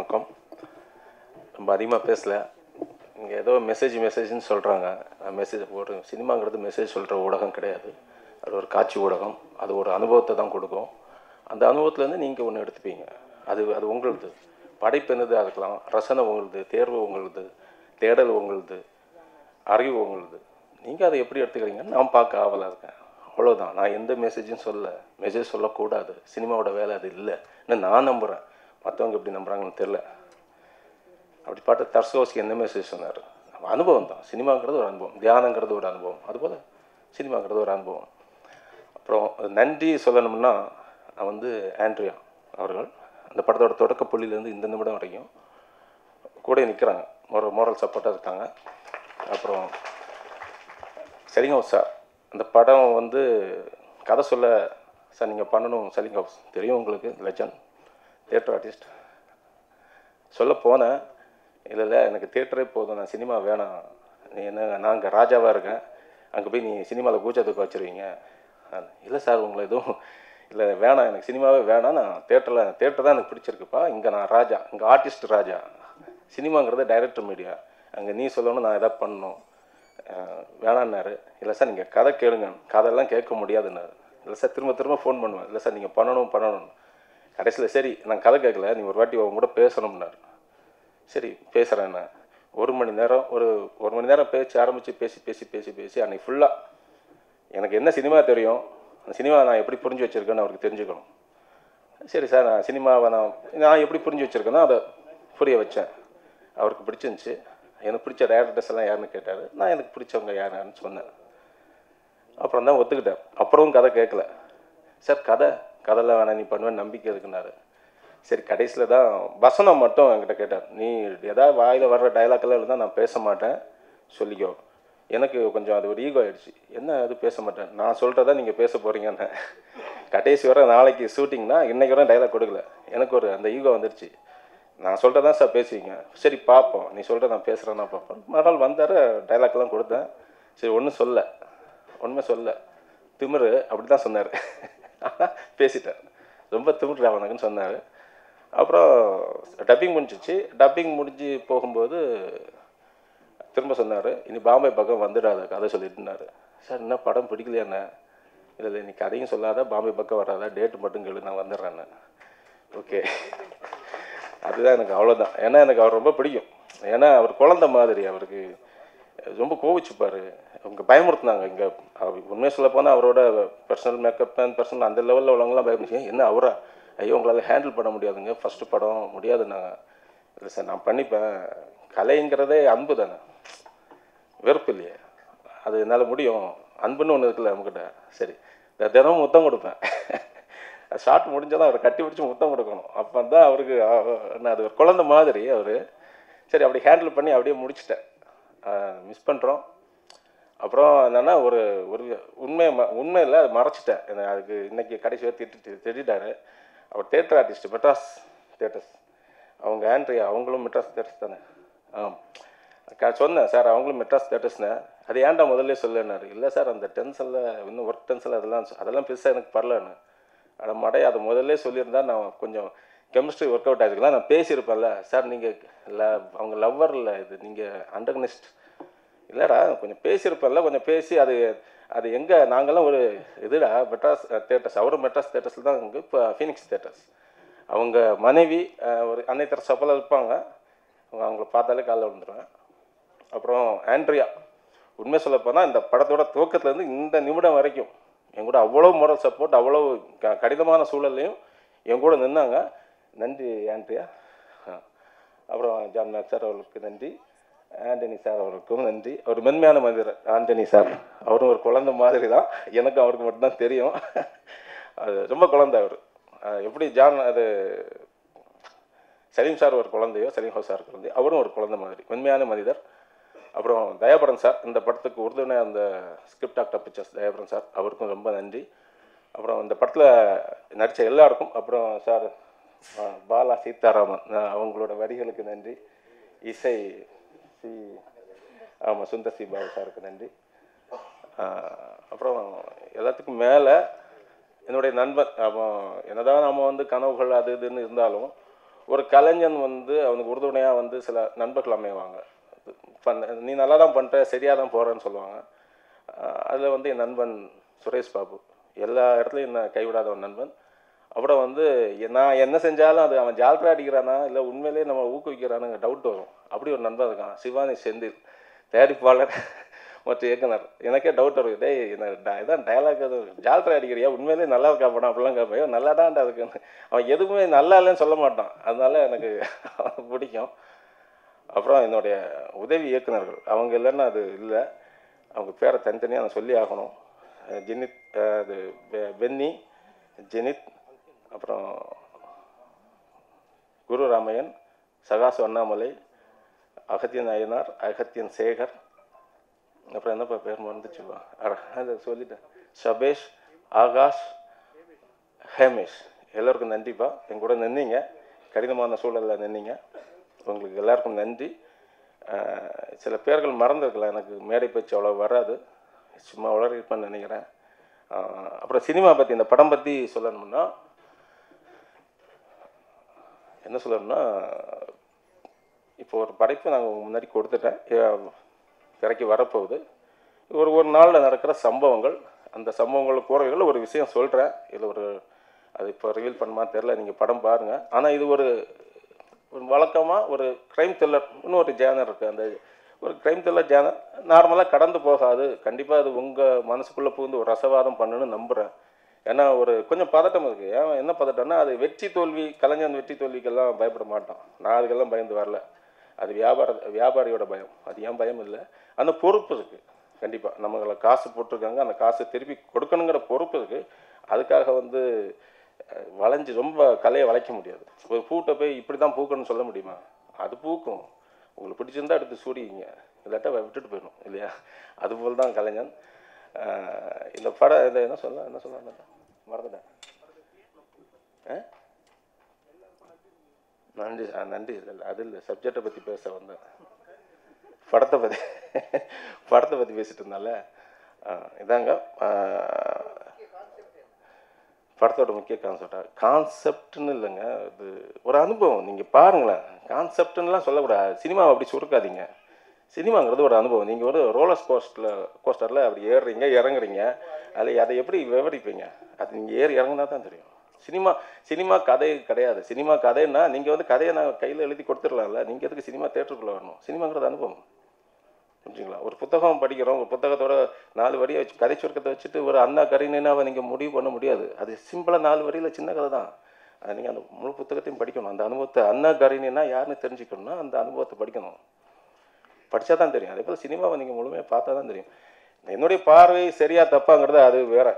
வணக்கம். ரொம்ப அதிகமாக பேசல. இங்கே ஏதோ மெசேஜ்னு சொல்கிறாங்க. ஒரு சினிமாங்கிறது மெசேஜ் சொல்கிற ஊடகம் கிடையாது. அது ஒரு காட்சி ஊடகம். அது ஒரு அனுபவத்தை தான் கொடுக்கும். அந்த அனுபவத்துலேருந்து நீங்கள் ஒன்று எடுத்துப்பீங்க. அது உங்களுது. படைப்பு என்னதாக இருக்கலாம், ரசனை உங்களுது, தேர்வு உங்களுது, தேடல் உங்களுது, அறிவு உங்களுது. நீங்கள் அதை எப்படி எடுத்துக்கிறீங்கன்னு நான் பார்க்க ஆவலாக இருக்கேன். அவ்வளோதான். நான் எந்த மெசேஜ் சொல்லக்கூடாது. சினிமாவோட வேலை அது இல்லை. நான் நம்புகிறேன். மற்றவங்க எப்படி நம்புகிறாங்கன்னு தெரில. அப்படி பார்த்து தர்ஸ்கோஸ்கி என்ன மெசேஜ் சொன்னார்? நம்ம அனுபவம் தான். சினிமாங்கிறது ஒரு அனுபவம், தியானங்கிறது ஒரு அனுபவம், அதுபோல் சினிமாங்கிறது ஒரு அனுபவம். அப்புறம் நன்றி சொல்லணும்னா நான் ஆண்ட்ரியா அவர்கள் அந்த படத்தோட தொடக்க புள்ளியிலேருந்து இந்த நிமிடம் வரைக்கும் கூட நிற்கிறாங்க. மோரல் சப்போர்ட்டாக இருக்காங்க. அப்புறம் செலிங் ஹவுஸ் சார், அந்த படம் கதை சொல்ல சார் நீங்கள் பண்ணணும். செலிங் ஹவுஸ் தெரியும் உங்களுக்கு, லெஜண்ட் தியேட்டர் ஆர்டிஸ்ட். சொல்ல போனேன், இல்லை எனக்கு தியேட்டரே போதும், நான் சினிமா வேணாம், நீ நான் அங்கே ராஜாவாக இருக்கேன், அங்கே போய் நீ சினிமாவில் கூச்சத்துக்கு வச்சுருவீங்க. இல்லை சார் உங்களை எதுவும் இல்லை, வேணாம், எனக்கு சினிமாவே வேணாம், நான் தேட்டர் தான் எனக்கு பிடிச்சிருக்குப்பா, இங்கே நான் ராஜா, இங்கே ஆர்டிஸ்ட் ராஜா, சினிமாங்கிறது டைரக்டர் மீடியா, அங்கே நீ சொல்லணும், நான் எதாவது பண்ணணும், வேணான்னாரு. இல்லை சார் நீங்கள் கதை கேளுங்க, கதையெல்லாம் கேட்க முடியாதுன்னாரு. இல்லை சார் திரும்ப ஃபோன் பண்ணுவேன், இல்லை சார் நீங்கள் பண்ணணும். கடைசியில் சரி நான் கதை கேட்கல, நீ ஒரு வாட்டி அவங்க கூட பேசணும்னாரு. சரி பேசுகிறேண்ணா. ஒரு மணி நேரம் பேச்சு ஆரம்பித்து பேசி அன்றைக்கி ஃபுல்லாக எனக்கு என்ன சினிமா தெரியும், அந்த சினிமா நான் எப்படி புரிஞ்சு வச்சுருக்கேன்னு அவருக்கு தெரிஞ்சுக்கணும். சரி சார், நான் சினிமாவை நான் எப்படி புரிஞ்சு வச்சுருக்கேனோ அதை புரிய வச்சேன். அவருக்கு பிடிச்சிருந்துச்சி. எனக்கு பிடிச்ச டேரக்டர்ஸ் எல்லாம் யாருன்னு கேட்டார். நான் எனக்கு பிடிச்சவங்க யாருன்னு சொன்னேன். அப்புறம் தான் ஒத்துக்கிட்டேன். அப்புறமும் கதை கேட்கல. சார் கதைலாம் வேணாம், நீ பண்ணுவேன் நம்பிக்கை இருக்குன்னாரு. சரி கடைசியில் தான் வசனம் மட்டும் என்கிட்ட கேட்டார். நீ எதாவது வாயில் வர்ற டைலாக்கெல்லாம் இருந்தால் நான் பேச மாட்டேன் சொல்லிக்கோ. எனக்கு கொஞ்சம் அது ஒரு ஈகோ ஆகிடுச்சு. என்ன அது பேச மாட்டேன், நான் சொல்கிறதா நீங்கள் பேச போகிறீங்கன்னு. கடைசி வர நாளைக்கு ஷூட்டிங்னா இன்றைக்கி வர டைலாக் கொடுக்கல. எனக்கு அந்த ஈகோ வந்துடுச்சு. நான் சொல்கிறதான் சார் பேசுவீங்க, சரி பார்ப்போம், நீ சொல்கிற நான் பேசுகிறேன்னா பார்ப்போம். மறுநாள் வந்தார், டைலாக்லாம் கொடுத்தேன். சரி ஒன்றுமே சொல்ல திமிரு அப்படி தான் சொன்னார். பேசிட்டார், ரொம்ப திமிரு அவனுக்குன்னு சொன்னார். அப்புறம் டப்பிங் முடிஞ்சு போகும்போது திரும்ப சொன்னார், இனி பாம்பே பக்கம் வந்துடாத கதை சொல்லிட்டுனாரு. சார் என்ன படம் பிடிக்கலையாண்ணே? இல்லை நீ கதையும் சொல்லாத, பாம்பே பக்கம் வராத, டேட்டு மட்டும் கேளு, நான் வந்துடுறேண்ணே. ஓகே, அதுதான் எனக்கு அவ்வளோதான். ஏன்னா எனக்கு அவர் ரொம்ப பிடிக்கும். ஏன்னா அவர் குழந்தை மாதிரி, அவருக்கு ரொம்ப கோவிச்சுப்பார். அவங்க பயமுறுத்தினாங்க. இங்கே உண்மையை சொல்ல போனால் அவரோட பர்சனல் மேக்கப் அண்ட் பர்சனல் அந்த லெவலில் உள்ளவங்களாம் பயப்படுச்சு. என்ன அவரா, ஐயோ உங்களால் ஹேண்டில் பண்ண முடியாதுங்க, ஃபஸ்ட்டு படம் முடியாதுன்னாங்க. இல்லை சார் நான் பண்ணிப்பேன், கலைங்கிறதே அன்பு தானே, வெறுப்பு இல்லையே, அது என்னால் முடியும், அன்புன்னு ஒன்று இருக்குல்ல நம்மக்கிட்ட. சரி தினமும் முத்தம் கொடுப்பேன். ஷார்ட் முடிஞ்சாலும் அவரை கட்டி பிடிச்சி முத்தம் கொடுக்கணும். அப்போ தான் அவருக்கு அது ஒரு குழந்தை மாதிரி அவர். சரி அப்படி ஹேண்டில் பண்ணி அப்படியே முடிச்சிட்டேன். மிஸ் பண்ணுறோம். அப்புறம் என்னென்னா ஒரு உண்மையில் அது மறைச்சிட்டேன். அதுக்கு இன்றைக்கி கடைசி வரை திட்டாரு. அவர் தேட்டர் ஆர்டிஸ்ட், மெட்ராஸ் தேட்டர்ஸ். அவங்க ஆண்ட்ரியா அவங்களும் மெட்ராஸ் தேட்டர்ஸ் தானே? சொன்னேன் சார் அவங்களும் மெட்ராஸ் தேட்டர்ஸ்னே. அது ஏன்டா முதல்ல சொல்லனாரு. இல்லை சார் அந்த டென்ஷனில் இன்னும் ஒர்க் டென்ஷனில் அதெல்லாம் பெருசாக எனக்கு பரலன்னு. ஆனால் மடைய அதை முதல்ல சொல்லியிருந்தா நான் கொஞ்சம் கெமிஸ்ட்ரி ஒர்க் அவுட் ஆகிருக்கலாம், நான் பேசியிருப்பேன்ல. சார் நீங்கள் அவங்க லவ்வர் இல்லை, இது நீங்கள் அண்டர்கனிஸ்ட் இல்லைடா, கொஞ்சம் பேசியிருப்பேன்ல, கொஞ்சம் பேசி அது எங்கே நாங்கள்லாம் ஒரு இதுடா மெட்ராஸ் தேட்டர்ஸ், அவரும் மெட்ராஸ் தேட்டர்ஸில் தான் இங்கே இப்போ ஃபீனிக்ஸ் தேட்டர்ஸ். அவங்க மனைவி ஒரு அன்னை தர சப்பலில் இருப்பாங்க, அவங்கள பார்த்தாலே காலைல விழுந்துருவேன். அப்புறம் ஆண்ட்ரியா, உண்மை சொல்ல போனால் இந்த படத்தோட துவக்கத்துலேருந்து இந்த நிமிடம் வரைக்கும் என் கூட அவ்வளோ மோரல் சப்போர்ட், அவ்வளோ கடினமான சூழல்லையும் என் கூட நின்னாங்க. நன்றி ஆண்ட்ரியா. அப்புறம் ஜான் மேக் சார் அவர்களுக்கு நன்றி, ஆண்டனி சார் அவருக்கும் நன்றி. அவர் மென்மையான மனிதர் ஆண்டனி சார், அவரும் ஒரு குழந்தை மாதிரி தான், எனக்கு அவருக்கு மட்டும்தான் தெரியும். அது ரொம்ப குழந்தை அவர். எப்படி ஜான் அது சலீம் சார் ஒரு குழந்தையோ, சலீம் ஹவுஸ் சார் குழந்தை, அவரும் ஒரு குழந்தை மாதிரி மென்மையான மனிதர். அப்புறம் தயாபரன் சார், இந்த படத்துக்கு உறுதுணை அந்த script actor pictures Thayaparan sir, அவருக்கும் ரொம்ப நன்றி. அப்புறம் இந்த படத்தில் நடித்த எல்லாருக்கும், அப்புறம் சார் பாலா சீதாராமன் அவங்களோட வரிகளுக்கு நன்றி. இசை சுந்தர் சி பாபு சாருக்கு நன்றி. அப்புறம் எல்லாத்துக்கும் மேலே என்னுடைய நண்பன், என்னதான் நம்ம கனவுகள் அது இதுன்னு இருந்தாலும் ஒரு கலைஞன் வந்து அவனுக்கு உறுதுணையாக வந்து சில நண்பர்கள் அமைவாங்க. நீ நல்லா தான் பண்ணுற, சரியாக தான் போகிறேன்னு சொல்லுவாங்க. அதில் வந்து என் நண்பன் சுரேஷ் பாபு எல்லா இடத்துலையும் என்ன கைவிடாத ஒரு நண்பன். அப்புறம் வந்து நான் என்ன செஞ்சாலும் அது அவன் ஜால்ரா அடிக்கிறானா இல்லை உண்மையிலேயே நம்ம ஊக்குவிக்கிறானுங்க டவுட் வரும். அப்படி ஒரு நண்பன் இருக்கான், சிவானி செந்தில், தயாரிப்பாளர் மற்றும் இயக்குனர். எனக்கே டவுட் வரும், டேய் இதான் டயலாக் அது ஜால்ரா அடிக்கிறியா, உண்மையிலேயே நல்லா இருக்கா படம் அப்படிலாம் கேட்பேன். நல்லா தான்டா அதுக்குன்னு. அவன் எதுவுமே நல்லா இல்லைன்னு சொல்ல மாட்டான், அதனால எனக்கு பிடிக்கும். அப்புறம் என்னுடைய உதவி இயக்குநர்கள் அவங்க இல்லைன்னா அது இல்லை. அவங்க பேரை தனித்தனியாக நான் சொல்லி ஆகணும். ஜெனித், அது பென்னி, ஜெனித், அப்புறம் குரு ராமையன், சகாசு அண்ணாமலை, அகத்தியன் அய்யனார், அகத்தியன் சேகர், அப்புறம் என்னப்பா பேர் மறந்துச்சுப்பா, அதை சொல்லிட்டேன், சபேஷ், ஆகாஷ், ஹேமேஷ். எல்லோருக்கும் நன்றிப்பா. என் கூட நின்னீங்க, கடினமான சூழலில் நின்னீங்க. உங்களுக்கு எல்லாருக்கும் நன்றி. சில பேர்கள் மறந்துருக்கலாம், எனக்கு மேடை பேச்சு அவ்வளோ வராது, சும்மா வளர்ப்பேன்னு நினைக்கிறேன். அப்புறம் சினிமா பற்றி, இந்த படம் பற்றி சொல்லணும்னா என்ன சொல்லணும்னா, இப்போ ஒரு படைப்பு நாங்கள் முன்னாடி கொடுத்துட்டேன், திரைக்கு வரப்போகுது. ஒரு நாளில் நடக்கிற சம்பவங்கள், அந்த சம்பவங்கள் கூறவைகள் ஒரு விஷயம் சொல்கிறேன். இதில் ஒரு அது இப்போ ரிவீல் பண்ணுமா தெரில, நீங்கள் படம் பாருங்கள். ஆனால் இது ஒரு வழக்கமாக ஒரு க்ரைம் த்ரில்லர், இன்னொரு ஜேனர் இருக்குது. அந்த ஒரு க்ரைம் த்ரில்லர் ஜேனர் நார்மலாக கடந்து போகாது. கண்டிப்பாக அது உங்கள் மனசுக்குள்ளே புகுந்து ஒரு ரசவாதம் பண்ணுன்னு நம்புகிறேன். ஏன்னா ஒரு கொஞ்சம் பதட்டம் இருக்குது. ஏன் என்ன பதட்டம்னா, அது வெற்றி தோல்வி, கலைஞன் வெற்றி தோல்விக்கெல்லாம் பயப்பட மாட்டான். நான் அதுக்கெல்லாம் பயந்து வரல. அது வியாபாரியோட பயம், அது ஏன் பயம் இல்லை. அந்த பொறுப்பு இருக்குது. கண்டிப்பாக நம்மளை காசு போட்டிருக்காங்க, அந்த காசு திருப்பி கொடுக்கணுங்கிற பொறுப்பு இருக்குது. அதுக்காக வந்து வளைஞ்சு ரொம்ப கலையை வளைக்க முடியாது. ஒரு பூட்டை போய் இப்படி தான் பூக்கணும்னு சொல்ல முடியுமா? அது பூக்கும், உங்களுக்கு பிடிச்சிருந்தா எடுத்து சூடிங்க, இல்லாட்டா விட்டுட்டு போயிடும் இல்லையா? அதுபோல் தான் கலைஞன். இந்த படம் இதை என்ன சொல்ல மறந்துட்டேன். நன்றி இல்லை, அது இல்லை, சப்ஜெக்டை பற்றி பேச வந்தேன். படத்தை பற்றி பேசிட்டு இருந்தால இதாங்க படத்தோட முக்கிய கான்செப்ட்னு இல்லைங்க, இது ஒரு அனுபவம். நீங்கள் பாருங்களேன், கான்செப்ட்னுலாம் சொல்லக்கூடாது, சினிமாவை அப்படி சுருக்காதீங்க. சினிமாங்கிறது ஒரு அனுபவம். நீங்கள் ஒரு ரோலர் கோஸ்டரில் அப்படி ஏறுறீங்க இறங்குறீங்க, அதில் அதை எப்படி விவரிப்பீங்க? அது நீங்கள் ஏறி இறங்குனா தான் தெரியும். சினிமா கதை கிடையாது. சினிமா கதைன்னா நீங்கள் வந்து கதையை நான் கையில் எழுதி கொடுத்துடலாம்ல, நீங்கள் எதுக்கு சினிமா தேட்டருக்குள்ளே வரணும்? சினிமாங்கிறது அனுபவம், புரிஞ்சுங்களா? ஒரு புத்தகம் படிக்கிறோம், ஒரு புத்தகத்தோட 4 வரியை வச்சு கதை சுருக்கத்தை வச்சுட்டு ஒரு அண்ணா கரீனாவை நீங்கள் முடிவு பண்ண முடியாது. அது சிம்பிளாக 4 வரியில் சின்ன கதை தான். அது நீங்கள் அந்த முழு புத்தகத்தையும் படிக்கணும். அந்த அனுபவத்தை, அண்ணா கரீனா யாருன்னு தெரிஞ்சுக்கணும்னா அந்த அனுபவத்தை படிக்கணும். படித்தா தான் தெரியும். அதே போல் சினிமாவை நீங்கள் முழுமையாக பார்த்தா தான் தெரியும். என்னுடைய பார்வை சரியா தப்பாங்கிறது அது வேற.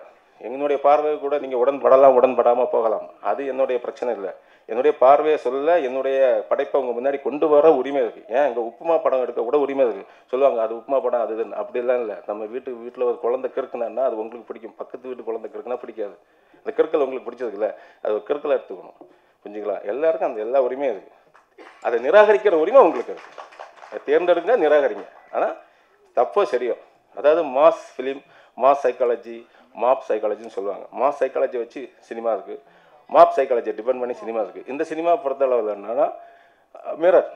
என்னுடைய பார்வை கூட நீங்கள் உடன்படாமல் போகலாம், அது என்னுடைய பிரச்சனை இல்லை. என்னுடைய பார்வையை சொல்ல, என்னுடைய படைப்பை உங்கள் முன்னாடி கொண்டு வர உரிமை இருக்குது. ஏன் எங்கள் உப்புமா படம் எடுக்க கூட உரிமை இருக்குது. சொல்லுவாங்க அது உப்புமா படம் அது இதுன்னு, அப்படிலாம் இல்லை. நம்ம வீட்டில் ஒரு குழந்தை கிறுக்குனா அது உங்களுக்கு பிடிக்கும், பக்கத்து வீட்டு குழந்தை கிறுக்குனா பிடிக்காது. அந்த கிறுக்கல் உங்களுக்கு பிடிச்சதுக்கு இல்லை, அது ஒரு கிறுக்கலை எடுத்துக்கணும், புரிஞ்சுங்களா? எல்லாருக்கும் அந்த எல்லா உரிமையும் இருக்குது. அதை நிராகரிக்கிற உரிமை உங்களுக்கு இருக்குது. அதை தேர்ந்தெடுங்க, நிராகரிங்க. ஆனால் தப்போ சரியோ, அதாவது mass film, mass psychology, mob சைக்காலஜின்னு சொல்லுவாங்க. மாஸ் சைக்காலஜி வச்சு சினிமா இருக்குது, மாப் சைக்காலஜியை டிபெண்ட் பண்ணி சினிமா இருக்குது. இந்த சினிமா பொறுத்தளவில் என்னன்னா மிரர்.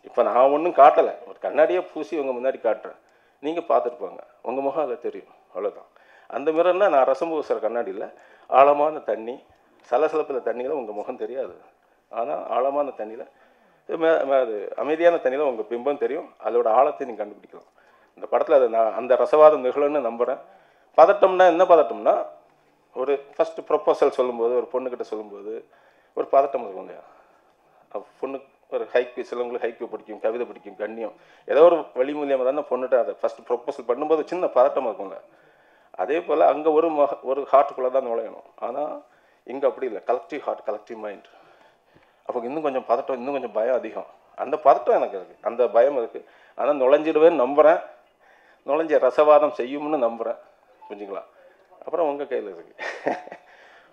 இப்போ நான் ஒன்றும் காட்டலை, ஒரு கண்ணாடியே பூசி உங்கள் முன்னாடி காட்டுறேன், நீங்கள் பார்த்துட்டு போங்க, உங்கள் முகம் அதில் தெரியும், அவ்வளோதான். அந்த மிரர்னால் நான் ரசம் பூசுகிற கண்ணாடியில் ஆழமான தண்ணி, சலசலப்பில் தண்ணியில் உங்கள் முகம் தெரியாது. ஆனால் ஆழமான தண்ணியில், அது அமைதியான தண்ணியில் உங்கள் பிம்பம் தெரியும், அதோட ஆழத்தை நீங்கள் கண்டுபிடிக்கலாம். இந்த படத்தில் அதை நான் அந்த ரசவாதம் நிகழும்னு நம்புகிறேன். பதட்டம்னா என்ன பதட்டம்னா, ஒரு ஃபஸ்ட்டு ப்ரொப்போசல் சொல்லும்போது, ஒரு பொண்ணுக்கிட்ட சொல்லும்போது ஒரு பதட்டம் இருக்கும் இல்லையா? பொண்ணுக்கு ஒரு ஹைக்கு, சிலவங்களுக்கு ஹைக்கு பிடிக்கும், கவிதை பிடிக்கும், கண்ணியம், ஏதோ ஒரு வழி மூலியமாக தான் பொண்ணுகிட்ட அதை ஃபஸ்ட்டு ப்ரொப்போசல் பண்ணும்போது சின்ன பதட்டம் இருக்குங்க. அதே போல் அங்கே ஒரு ஹார்ட்டுக்குள்ளே தான் நுழையணும். ஆனால் இங்கே அப்படி இல்லை, கலெக்டிவ் ஹார்ட், கலெக்டிவ் மைண்ட். அப்போ இன்னும் கொஞ்சம் பதட்டம், இன்னும் கொஞ்சம் பயம் அதிகம். அந்த பதட்டம் எனக்கு இருக்குது, அந்த பயம் இருக்குது. ஆனால் நுழைஞ்சிடுவேன்னு நம்புகிறேன், நுழைஞ்ச ரசவாதம் செய்யும்னு நம்புகிறேன், புரிஞ்சுங்களா? அப்புறம் உங்கள் கையில் இருக்குது,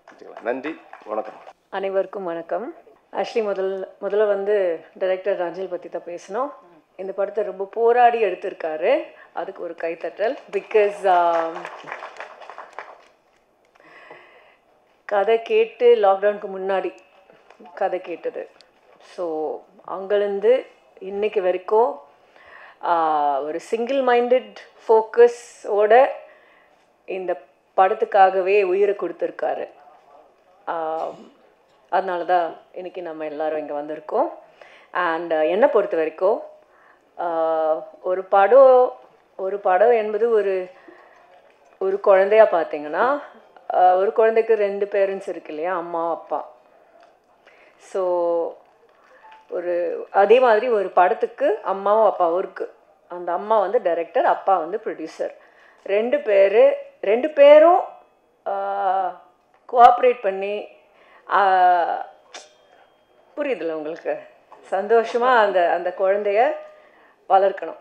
புரிஞ்சுங்களா? நன்றி, வணக்கம். அனைவருக்கும் வணக்கம். ஆக்சுவலி முதல்ல வந்து டைரக்டர் ரஞ்சில் பற்றி தான் பேசணும். இந்த படத்தை ரொம்ப போராடி எடுத்திருக்காரு, அதுக்கு ஒரு கைத்தட்டல். பிகாஸ் கதை கேட்டு லாக்டவுனுக்கு முன்னாடி கதை கேட்டது ஸோ அங்கேருந்து இன்னைக்கு வரைக்கும் ஒரு சிங்கிள் மைண்டட் ஃபோக்கஸோட இந்த படத்துக்காகவே உயிரை கொடுத்துருக்காரு. அதனால தான் இன்றைக்கி நம்ம எல்லோரும் இங்கே வந்திருக்கோம். அண்ட் என்னை பொறுத்த வரைக்கும் ஒரு படம் என்பது ஒரு குழந்தையாக பார்த்தீங்கன்னா, ஒரு குழந்தைக்கு 2 பேரண்ட்ஸ் இருக்கு இல்லையா, அம்மா அப்பா. ஸோ அதே மாதிரி ஒரு படத்துக்கு அம்மாவும் அப்பாவும் இருக்குது. அந்த அம்மா வந்து டைரக்டர், அப்பா வந்து ப்ரொடியூசர். 2 பேரும் கோஆப்ரேட் பண்ணி, புரியுதுல்ல உங்களுக்கு, சந்தோஷமாக அந்த குழந்தைய வளர்க்கணும்.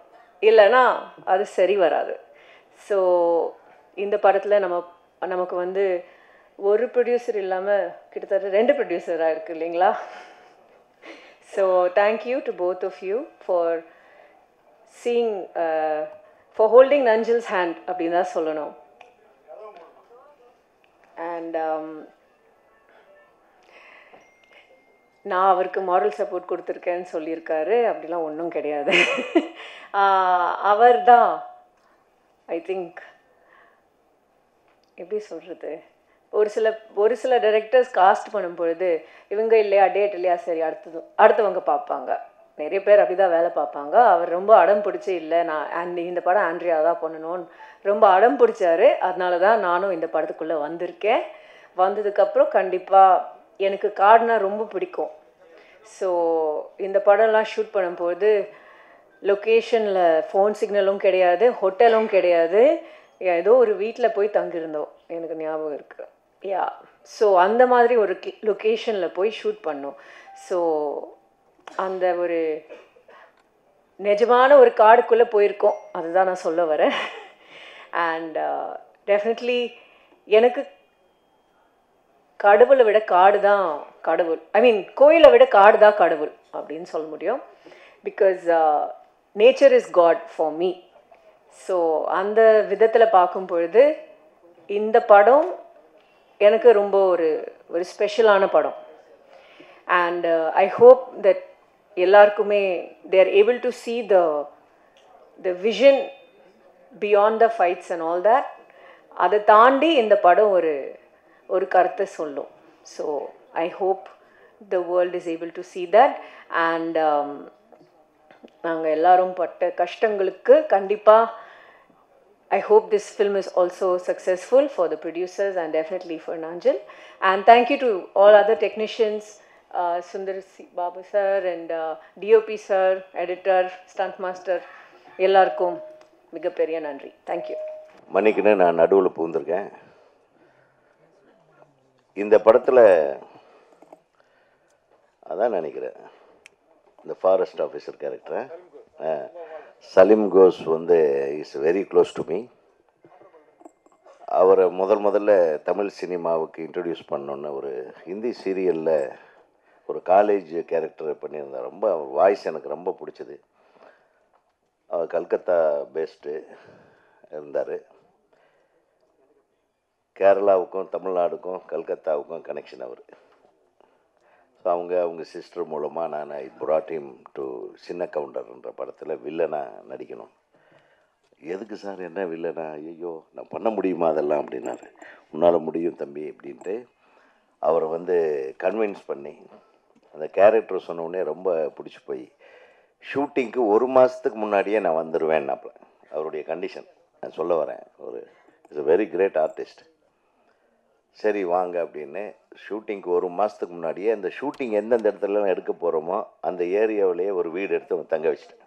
இல்லைன்னா அது சரி வராது. ஸோ இந்த படத்தில் நமக்கு வந்து ஒரு ப்ரொடியூசர் இல்லாமல் கிட்டத்தட்ட 2 ப்ரொடியூசராக இருக்குது இல்லைங்களா. So thank you to both of you for seeing, for holding நஞ்சல்ஸ் ஹேண்ட் அப்படின்னு தான் சொல்லணும். அண்ட் நான் அவருக்கு மாரல் சப்போர்ட் கொடுத்துருக்கேன்னு சொல்லியிருக்காரு. அப்படிலாம் ஒன்றும் கிடையாது. அவர் தான் ஐ திங்க், எப்படி சொல்கிறது, ஒரு சில டைரக்டர்ஸ் காஸ்ட் பண்ணும் பொழுது இவங்க இல்லையா, டேட் இல்லையா, சரி அடுத்தவங்க பார்ப்பாங்க. நிறைய பேர் அப்படி தான் வேலை பார்ப்பாங்க. அவர் ரொம்ப அடம் பிடிச்சி, இல்லை நான் இந்த படம் ஆண்ட்ரியா தான் பண்ணணும்னு ரொம்ப அடம் பிடிச்சாரு. அதனால தான் நானும் இந்த படத்துக்குள்ளே வந்திருக்கேன். வந்ததுக்கப்புறம் கண்டிப்பாக எனக்கு காடுனா ரொம்ப பிடிக்கும். ஸோ இந்த படம்லாம் ஷூட் பண்ணும்போது லொக்கேஷனில் ஃபோன் சிக்னலும் கிடையாது, ஹோட்டலும் கிடையாது, ஏதோ ஒரு வீட்டில் போய் தங்கியிருந்தோம், எனக்கு ஞாபகம் இருக்குது. யா, ஸோ அந்த மாதிரி ஒரு லொக்கேஷனில் போய் ஷூட் பண்ணோம். ஸோ அந்த ஒரு நிஜமான ஒரு காடுக்குள்ளே போயிருக்கோம், அதுதான் நான் சொல்ல வரேன். அண்ட் டெஃபினெட்லி எனக்கு கடவுளை விட காடு தான் கடவுள், கோயிலை விட காடு தான் கடவுள் அப்படின்னு சொல்ல முடியும். Because nature is God for me. So அந்த விதத்தில் பார்க்கும் பொழுது இந்த படம் எனக்கு ரொம்ப ஒரு ஸ்பெஷலான படம். அண்ட் ஐ ஹோப் தட் எல்லாருக்குமே they are able to see the vision beyond the fights and all that. அதை தாண்டி இந்த படம் ஒரு கருத்தை சொல்லும். So I hope the world is able to see that. And நாங்கள் எல்லாரும் பட்ட கஷ்டங்களுக்கு கண்டிப்பாக I hope this film is also successful for the producers and definitely for Nanjal. And thank you to all other technicians, Sundar Babu sir and DOP sir, editor, stunt master, எல்லாருக்கும் மிகப்பெரிய நன்றி. Thank you. மன்னிக்குன்னு நான் நடுவில் பூந்திருக்கேன். இந்த படத்தில் அதான் நினைக்கிறேன், இந்த ஃபாரஸ்ட் ஆஃபீஸர் கேரக்டர் சலீம் கோஸ் வந்து is very close to me. அவரை முதல்ல தமிழ் சினிமாவுக்கு இன்ட்ரடியூஸ் பண்ணோன்னு ஒரு ஹிந்தி சீரியலில் ஒரு காலேஜ் கேரக்டர் பண்ணியிருந்தார். ரொம்ப வாய்ஸ் எனக்கு ரொம்ப பிடிச்சது. அவர் கல்கத்தா பேஸ்டு இருந்தார். கேரளாவுக்கும் தமிழ்நாடுக்கும் கல்கத்தாவுக்கும் கனெக்ஷன் அவர். ஸோ அவங்க சிஸ்டர் மூலமாக நான் ஐ brought him to சின்ன கவுண்டர்ன்ற படத்தில் வில்லனாக நடிக்கணும். எதுக்கு சார், என்ன வில்லனா, ஐயோ நான் பண்ண முடியுமா அதெல்லாம் அப்படின்னாரு. உன்னால் முடியும் தம்பி அப்படின்ட்டு அவரை வந்து கன்வின்ஸ் பண்ணி அந்த கேரக்டர் சொன்னோடனே ரொம்ப பிடிச்சி போய் ஷூட்டிங்க்கு 1 மாதத்துக்கு முன்னாடியே நான் வந்துடுவேன்னாப்ல. அவருடைய கண்டிஷன் நான் சொல்ல வரேன். It's a very great artist. சரி வாங்க அப்படின்னு ஷூட்டிங்க்கு 1 மாதத்துக்கு முன்னாடியே அந்த ஷூட்டிங் எந்தெந்த இடத்துலலாம் எடுக்க போகிறோமோ அந்த ஏரியாவிலேயே ஒரு வீடு எடுத்து அவன் தங்க வச்சிட்டேன்.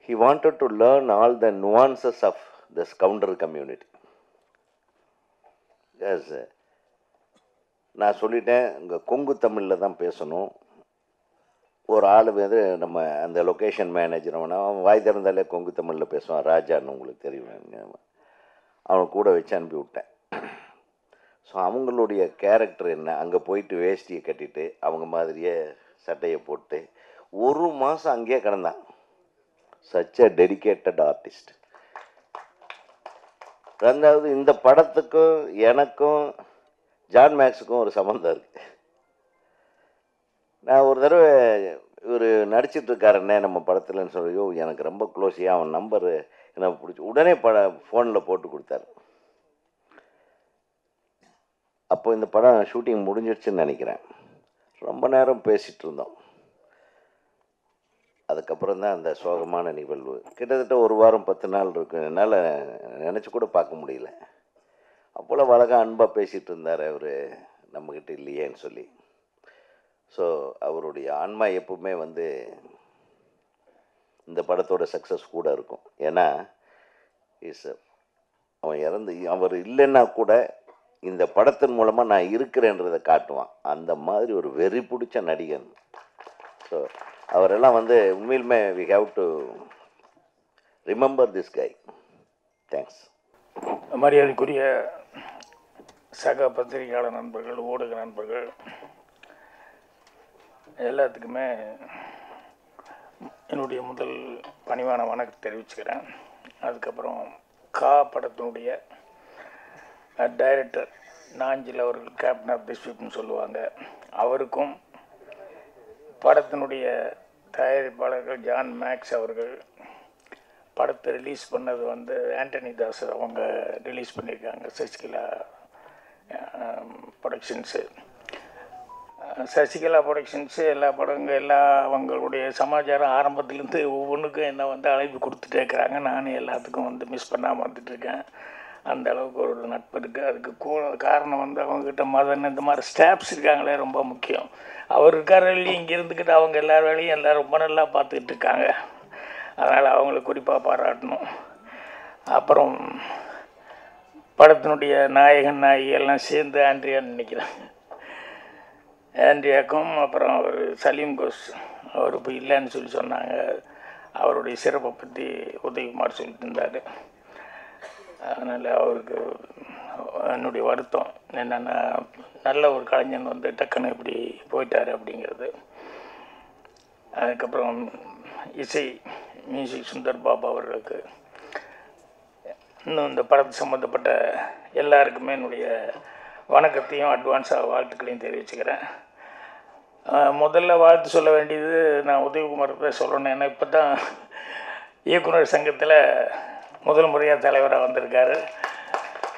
He wanted to learn all the nuances of the scoundrel community. Yes, நான் சொல்லிட்டேன், இங்கே கொங்கு தமிழில் தான் பேசணும். ஒரு ஆள் வந்து நம்ம அந்த லொக்கேஷன் மேனேஜர் அவன் வாய் திறந்தாலே கொங்கு தமிழில் பேசுவான், ராஜான்னு உங்களுக்கு தெரியும். அவனை கூட வச்சு அனுப்பி விட்டேன். ஸோ அவங்களுடைய கேரக்டர் என்ன, அங்கே போயிட்டு வேஷ்டியை கட்டிட்டு அவங்க மாதிரியே சட்டையை போட்டு 1 மாதம் அங்கேயே கிடந்தான். Such a dedicated artist. 2வது இந்த படத்துக்கும் எனக்கும் ஜான் மேக்ஸுக்கும் ஒரு சம்மந்தம் இருக்குது. நான் ஒரு தடவை இவர் நடிச்சிட்ருக்காருன்னே நம்ம படத்துலன்னு சொல்லியோ எனக்கு ரொம்ப க்ளோஸியாக அவன் நம்பரு எனக்கு பிடிச்சி உடனே ஃபோனில் போட்டு கொடுத்தாரு. அப்போ இந்த படம் ஷூட்டிங் முடிஞ்சிடுச்சுன்னு நினைக்கிறேன். ரொம்ப நேரம் பேசிகிட்டு இருந்தோம். அதுக்கப்புறம் தான் அந்த சோகமான நிகழ்வு. கிட்டத்தட்ட 1 வாரம் 10 நாள் இருக்கு. என்னால் நினச்சி கூட பார்க்க முடியல. அப்போல அழகாக அன்பாக பேசிகிட்டு இருந்தார் அவர், நம்மக்கிட்ட இல்லையேன்னு சொல்லி. ஸோ அவருடைய ஆன்மா எப்பவுமே வந்து இந்த படத்தோட சக்ஸஸ் கூட இருக்கும். ஏன்னா அவர் இல்லைன்னா கூட இந்த படத்தின் மூலமாக நான் இருக்கிறேன்றதை காட்டுவான். அந்த மாதிரி ஒரு வெறி பிடிச்ச நடிகன். ஸோ அவரெல்லாம் வந்து உண்மையிலுமே we have to remember this guy. Thanks. மரியாதைக்குரிய சக பத்திரிகையாளர் நண்பர்கள், ஊடக நண்பர்கள் எல்லாத்துக்குமே என்னுடைய முதல் பணிவான வணக்கம் தெரிவிச்சுக்கிறேன். அதுக்கப்புறம் படத்தினுடைய டைரக்டர் நாஞ்சில் அவர்கள், கேப்டன் ஆஃப் தி ஷிப்னு சொல்லுவாங்க, அவருக்கும் படத்தினுடைய தயாரிப்பாளர்கள் ஜான் மேக்ஸ் அவர்கள், படத்தை ரிலீஸ் பண்ணது வந்து ஆண்டனி தாஸ் அவங்க ரிலீஸ் பண்ணியிருக்காங்க, சசிகலா ப்ரொடக்ஷன்ஸு. சசிகலா ப்ரொடக்ஷன்ஸு எல்லா படங்கள் எல்லா அவங்களுடைய சமாச்சாரம் ஆரம்பத்துலேருந்து ஒவ்வொன்றுக்கும் என்ன வந்து அழைப்பு கொடுத்துட்டே இருக்கிறாங்க. நானும் எல்லாத்துக்கும் வந்து மிஸ் பண்ணாமல் வந்துட்டுருக்கேன். அந்த அளவுக்கு ஒரு நட்பு இருக்குது. அதுக்கு காரணம் வந்து அவங்கக்கிட்ட மதன் இந்த மாதிரி ஸ்டாஃப்ஸ் இருக்காங்களே ரொம்ப முக்கியம். அவர் இருக்கார் வேலையும் இங்கே இருந்துக்கிட்டு அவங்க எல்லா வேலையும் எல்லோரும் ரொம்ப நல்லா பார்த்துக்கிட்டு இருக்காங்க. அதனால் அவங்கள குறிப்பாக பாராட்டணும். அப்புறம் படத்தினுடைய நாயகன் நாயகி எல்லாம் சேர்ந்து ஆண்ட்ரியான்னு நினைக்கிறேன். ஆண்ட்ரியாக்கும் அப்புறம் அவர் சலீம் கோஸ் அவர் இப்போ இல்லைன்னு சொல்லி சொன்னாங்க. அவருடைய சிறப்பை பற்றி உதயகுமார் சொல்லிட்டு இருந்தார். அதனால் அவருக்கு என்னுடைய வருத்தம் என்னென்னா, நல்ல ஒரு கலைஞன் வந்து டக்குன்னு இப்படி போயிட்டார் அப்படிங்கிறது. அதுக்கப்புறம் இசை மியூசிக் சுந்தர் பாபு அவர்களுக்கு, இன்னும் இந்த படத்து சம்மந்தப்பட்ட எல்லாருக்குமே என்னுடைய வணக்கத்தையும் அட்வான்ஸாக வாழ்த்துக்களையும் தெரிவிச்சுக்கிறேன். முதல்ல வாழ்த்து சொல்ல வேண்டியது நான் உதயகுமார் தான் சொல்லணும். ஏன்னா இப்போ தான் இயக்குனர் சங்கத்தில் முதல் முறையாக தலைவராக வந்திருக்காரு.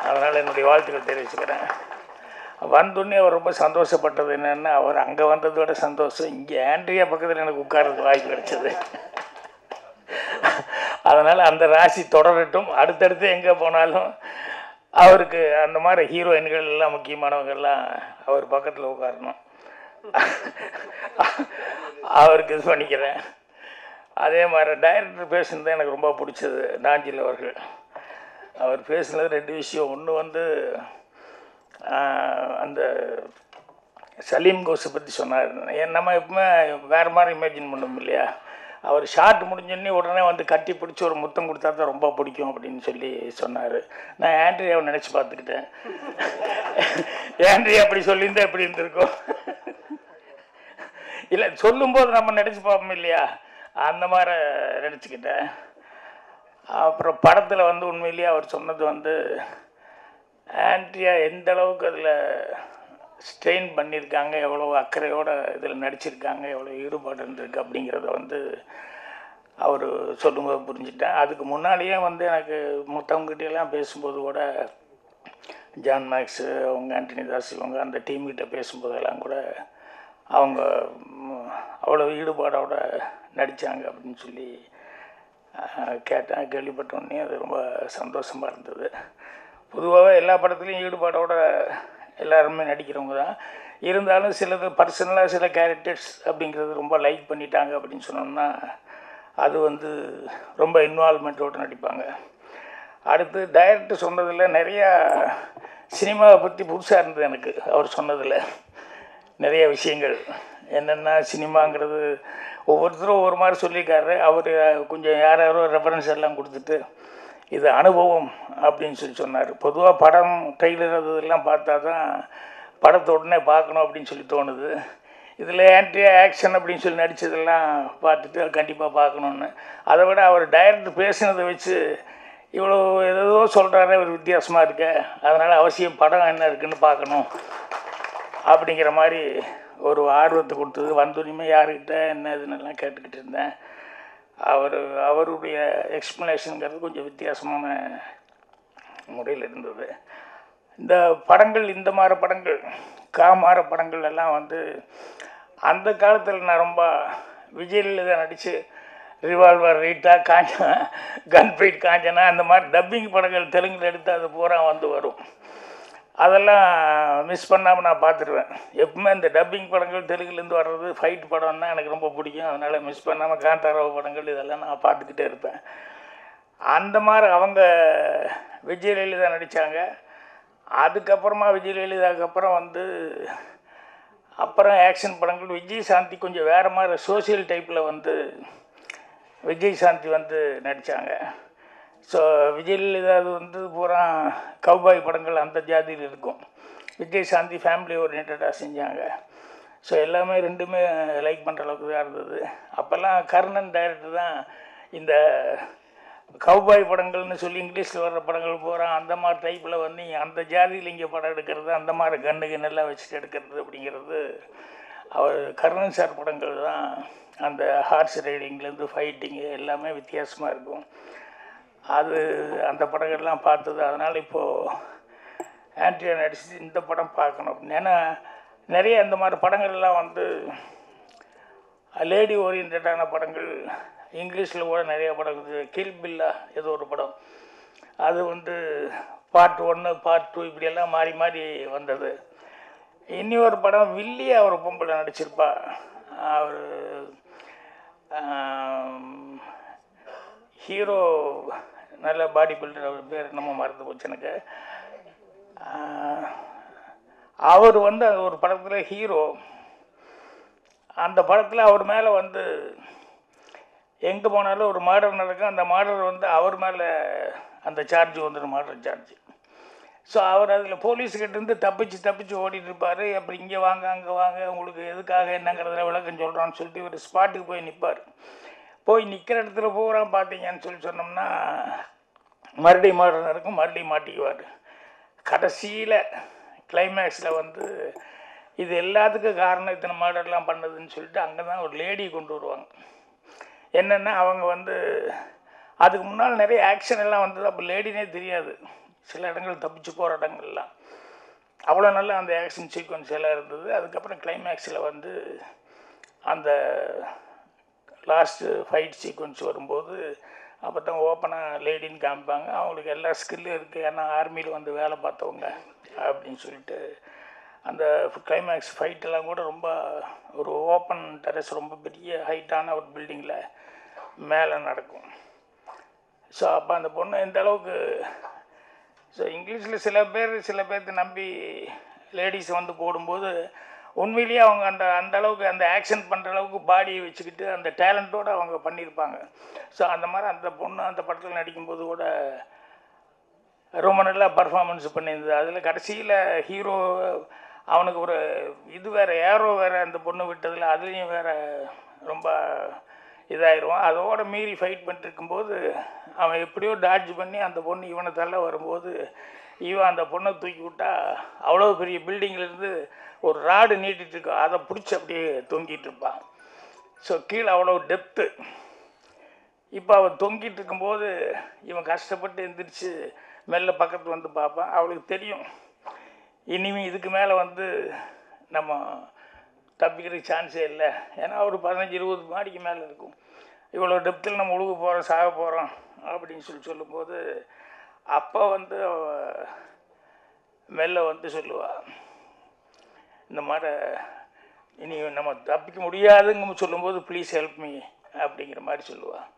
அதனால் என்னுடைய வாழ்த்துக்கள் தெரிவிச்சுக்கிறேன். வந்தோடனே அவர் ரொம்ப சந்தோஷப்பட்டது என்னென்னா, அவர் அங்கே வந்ததோட சந்தோஷம் இங்கே ஆண்ட்ரியா பக்கத்தில் எனக்கு உட்கார்றதுக்கு வாய்ப்பு கிடைச்சது. அதனால் அந்த ராசி தொடரட்டும். அடுத்தடுத்து எங்கே போனாலும் அவருக்கு அந்த மாதிரி ஹீரோயின்கள் எல்லாம் முக்கியமானவங்கள்லாம் அவர் பக்கத்தில் உட்காரணும். அவருக்கு இது பண்ணிக்கிறேன். அதே மாதிரி டைரக்டர் பேசுனது எனக்கு ரொம்ப பிடிச்சது. நாஞ்சில் அவர்கள் அவர் பேசுனது 2 விஷயம். ஒன்று வந்து அந்த சலீம் கோஸை பற்றி சொன்னார். நம்ம எப்பவுமே வேறு மாதிரி இமேஜின் பண்ணோம் இல்லையா. அவர் ஷார்ட் முடிஞ்சோடனே உடனே வந்து கட்டி பிடிச்சி ஒரு முத்தம் கொடுத்தா தான் ரொம்ப பிடிக்கும் அப்படின்னு சொல்லி சொன்னார். நான் ஆண்ட்ரியாவை நினச்சி பார்த்துக்கிட்டேன். ஆண்ட்ரியா அப்படி சொல்லியிருந்தா எப்படி இருந்திருக்கும். இல்லை, சொல்லும்போது நம்ம நினச்சி பார்ப்போம் இல்லையா, அந்த மாதிரி நினச்சிக்கிட்டேன். அப்புறம் படத்தில் வந்து உண்மையிலேயே அவர் சொன்னது வந்து ஆண்ட்ரியா எந்த அளவுக்கு அதில் ஸ்ட்ரெயின் பண்ணியிருக்காங்க, எவ்வளோ அக்கறையோடு இதில் நடிச்சிருக்காங்க, எவ்வளோ ஈடுபாடு இருந்திருக்கு அப்படிங்கிறத வந்து அவர் சொல்லும்போது புரிஞ்சுட்டேன். அதுக்கு முன்னாடியே வந்து எனக்கு மற்றவங்ககிட்டலாம் பேசும்போது கூட ஜான் மேக்ஸு அவங்க ஆண்டனி தாஸ் இவங்க அந்த டீம்கிட்ட பேசும்போதெல்லாம் கூட அவங்க அவ்வளோ ஈடுபாடோடு நடித்தாங்க அப்படின்னு சொல்லி கேட்டேன். கேள்விப்பட்டோன்னே அது ரொம்ப சந்தோஷமாக இருந்தது. பொதுவாகவே எல்லா படத்துலையும் ஈடுபாடோடு எல்லாருமே நடிக்கிறவங்க தான். இருந்தாலும் சிலது பர்சனலாக சில கேரக்டர்ஸ் அப்படிங்கிறது ரொம்ப லைக் பண்ணிட்டாங்க அப்படின்னு சொன்னோம்னா அது வந்து ரொம்ப இன்வால்மெண்ட்டோடு நடிப்பாங்க. அடுத்து டைரக்டர் சொன்னதில் நிறையா சினிமாவை பற்றி புதுசாக இருந்தது எனக்கு. அவர் சொன்னதில் நிறைய விஷயங்கள் என்னென்னா, சினிமாங்கிறது ஒவ்வொருத்தரும் ஒவ்வொரு மாதிரி சொல்லியிருக்காரு. அவர் கொஞ்சம் யாரோ ரெஃபரன்ஸ் எல்லாம் கொடுத்துட்டு இது அனுபவம் அப்படின்னு சொல்லி சொன்னார். பொதுவாக படம் ட்ரெய்லர் அதெல்லாம் பார்த்தா தான் படத்தை உடனே பார்க்கணும் அப்படின்னு சொல்லி தோணுது. இதில் ஆண்ட்ரியா ஆக்ஷன் அப்படின்னு சொல்லி நடித்ததெல்லாம் பார்த்துட்டு கண்டிப்பாக பார்க்கணுன்னு. அதை விட அவர் டைரக்டர் பேசினதை வச்சு இவ்வளோ ஏதோ சொல்கிறாரு, ஒரு வித்தியாசமாக இருக்க, அதனால் அவசியம் படம் என்ன இருக்குதுன்னு பார்க்கணும் அப்படிங்கிற மாதிரி ஒரு ஆர்வத்தை கொடுத்தது. வந்தோடனே யாருக்கிட்ட என்ன இதுன்னெல்லாம் கேட்டுக்கிட்டு இருந்தேன். அவருடைய எக்ஸ்ப்ளனேஷனுங்கிறது கொஞ்சம் வித்தியாசமான முறையில் இருந்தது. இந்த படங்கள், இந்த மாதிரி படங்கள், காமார படங்கள் எல்லாம் வந்து அந்த காலத்தில் நான் ரொம்ப விஜயில் நடித்து revolver, Rita, Kanchana, confide Kanchana, அந்த மாதிரி டப்பிங் படங்கள் தெலுங்கில் எடுத்து அது பூரா வந்து வரும். அதெல்லாம் மிஸ் பண்ணாமல் நான் பார்த்துருவேன். எப்பவுமே இந்த டப்பிங் படங்கள் தெலுங்குலேருந்து வர்றது ஃபைட் படம்னா எனக்கு ரொம்ப பிடிக்கும். அதனால் மிஸ் பண்ணாமல் காந்தாராவ் படங்கள் இதெல்லாம் நான் பார்த்துக்கிட்டே இருப்பேன். அந்த மாதிரி அவங்க விஜய் லலிதா நடித்தாங்க. அதுக்கப்புறமா விஜய் லலிதாவுக்கு அப்புறம் வந்து அப்புறம் ஆக்ஷன் படங்கள் விஜய் சாந்தி கொஞ்சம் வேறு மாதிரி சோசியல் டைப்பில் வந்து விஜய் சாந்தி வந்து நடித்தாங்க. ஸோ விஜய் லலிதா அது வந்து பூரா கவ்பாய் படங்கள் அந்த ஜாதியில் இருக்கும். விஜய் சாந்தி ஃபேமிலி ஓரியன்டாக செஞ்சாங்க. ஸோ எல்லாமே ரெண்டுமே லைக் பண்ணுற அளவுக்கு தான் இருந்தது. அப்போல்லாம் கர்ணன் டைரக்டர் தான் இந்த கவ்பாய் படங்கள்னு சொல்லி இங்கிலீஷில் வர்ற படங்கள் பூரா அந்த மாதிரி டைப்பில் வந்து அந்த ஜாதியில் இங்கே படம் எடுக்கிறது, அந்த மாதிரி கண்ணுகன்னெல்லாம் வச்சுட்டு எடுக்கிறது அப்படிங்கிறது அவர் கர்ணன் சார் படங்கள் தான். அந்த ஹார்ஸ் ரைடிங்லேருந்து ஃபைட்டிங்கு எல்லாமே வித்தியாசமாக இருக்கும். அது அந்த படங்கள்லாம் பார்த்தது. அதனால் இப்போது ஆண்ட்ரியா நடிச்சு இந்த படம் பார்க்கணும் அப்படின்னு. ஏன்னா நிறைய இந்த மாதிரி படங்கள்லாம் வந்து லேடி ஓரியன்டான படங்கள் இங்கிலீஷில் கூட நிறைய படம் இருக்குது. கில் பில்லா ஏதோ ஒரு படம், அது வந்து பார்ட் 1 பார்ட் 2 இப்படியெல்லாம் மாறி மாறி வந்தது. இனி ஒரு படம் வில்லியா ஒரு பொம்பளை நடிச்சிருப்பா. அவர் ஹீரோ நல்ல பாடி பில்டர், அவர் பேர் நம்ம மறந்து போச்சு எனக்கு. அவர் வந்து அது ஒரு படத்தில் ஹீரோ. அந்த படத்தில் அவர் மேலே வந்து எங்கே போனாலும் ஒரு மர்டர் நடக்கும். அந்த மர்டர் வந்து அவர் மேலே அந்த சார்ஜ் வந்துடும், மர்டர் சார்ஜ். ஸோ அவர் அதில் போலீஸ்கிட்டேருந்து தப்பிச்சு ஓடிட்டுருப்பார். அப்படி இங்கே வாங்க அங்கே வாங்க, உங்களுக்கு எதுக்காக என்னங்கிறதுல விளக்கம் சொல்கிறான்னு சொல்லிட்டு ஒரு ஸ்பாட்டுக்கு போய் நிற்பார். போய் நிற்கிற இடத்துல பூரா பார்த்தீங்கன்னு சொல்லி சொன்னோம்னா மறுபடியும் மர்டர் நடக்கும், மறுபடியும் மாட்டிக்குவார். கடைசியில் கிளைமேக்ஸில் வந்து இது எல்லாத்துக்கும் காரணம் இத்தனை மர்டர்லாம் பண்ணதுன்னு சொல்லிட்டு அங்கே தான் ஒரு லேடி கொண்டு வருவாங்க. என்னென்னா அவங்க வந்து அதுக்கு முன்னால் நிறைய ஆக்ஷன் எல்லாம் வந்தது. அப்போ லேடினே தெரியாது. சில இடங்கள் தப்பிச்சு போகிற இடங்கள்லாம் அவ்வளோ நல்லா அந்த ஆக்ஷன் சீக்வன்ஸ் எல்லாம் இருந்தது. அதுக்கப்புறம் கிளைமேக்ஸில் வந்து அந்த லாஸ்ட்டு ஃபைட் சீக்வன்ஸ் வரும்போது அப்போ தான் ஓப்பனாக லேடின்னு காமிப்பாங்க. அவங்களுக்கு எல்லா ஸ்கில்லும் இருக்குது, ஏன்னா ஆர்மியில் வந்து வேலை பார்த்தவங்க அப்படின்னு சொல்லிட்டு. அந்த கிளைமேக்ஸ் ஃபைட்டெல்லாம் கூட ரொம்ப ஒரு ஓப்பன் டெரஸ், ரொம்ப பெரிய ஹைட்டான ஒரு பில்டிங்கில் மேலே நடக்கும். ஸோ அப்போ அந்த பொண்ணு எந்த அளவுக்கு, ஸோ இங்கிலீஷில் சில பேர்த்து நம்பி லேடிஸ் வந்து போடும்போது உண்மையிலேயே அவங்க அந்த அளவுக்கு அந்த ஆக்ஷன் பண்ணுற அளவுக்கு பாடியை வச்சுக்கிட்டு அந்த டேலண்ட்டோடு அவங்க பண்ணியிருப்பாங்க. ஸோ அந்த மாதிரி அந்த பொண்ணு அந்த படத்தில் நடிக்கும்போது கூட ரொம்ப நல்லா பர்ஃபார்மன்ஸ் பண்ணியிருந்தது. அதில் கடைசியில் ஹீரோ அவனுக்கு ஒரு இது வேறு, ஏரோ வேறு அந்த பொண்ணு விட்டதில் அதுலேயும் வேறு ரொம்ப இதாகிடுவான். அதோடு மீறி ஃபைட் பண்ணிட்டு இருக்கும்போது அவன் எப்படியோ டாட்ஜ் பண்ணி அந்த பொண்ணு இவனை தள்ள வரும்போது இவன் அந்த பொண்ணை தூக்கி விட்டா அவ்வளோ பெரிய பில்டிங்லேருந்து ஒரு ராடு நீட்டிகிட்டு இருக்கோம், அதை பிடிச்சி அப்படியே தொங்கிட்டு இருப்பான். ஸோ கீழே அவ்வளோ டெப்த்து. இப்போ அவன் தொங்கிட்டு இருக்கும்போது இவன் கஷ்டப்பட்டு எந்திரிச்சு மெல்ல பக்கத்து வந்து பார்ப்பான். அவளுக்கு தெரியும் இனிமேல் இதுக்கு மேலே வந்து நம்ம தப்பிக்கிறதுக்கு சான்ஸே இல்லை, ஏன்னா ஒரு 15-20 மாடிக்கு மேலே இருக்கும். இவ்வளோ டெப்த்தில் நம்ம உழுக போகிறோம், சாக போகிறோம் அப்படின்னு சொல்லும்போது அப்போ வந்து மெல்ல வந்து சொல்லுவாள், இந்த மாதிரி இனி நம்ம தப்பிக்க முடியாதுங்க சொல்லும்போது ப்ளீஸ் ஹெல்ப் மீ அப்படிங்கிற மாதிரி சொல்லுவாள்.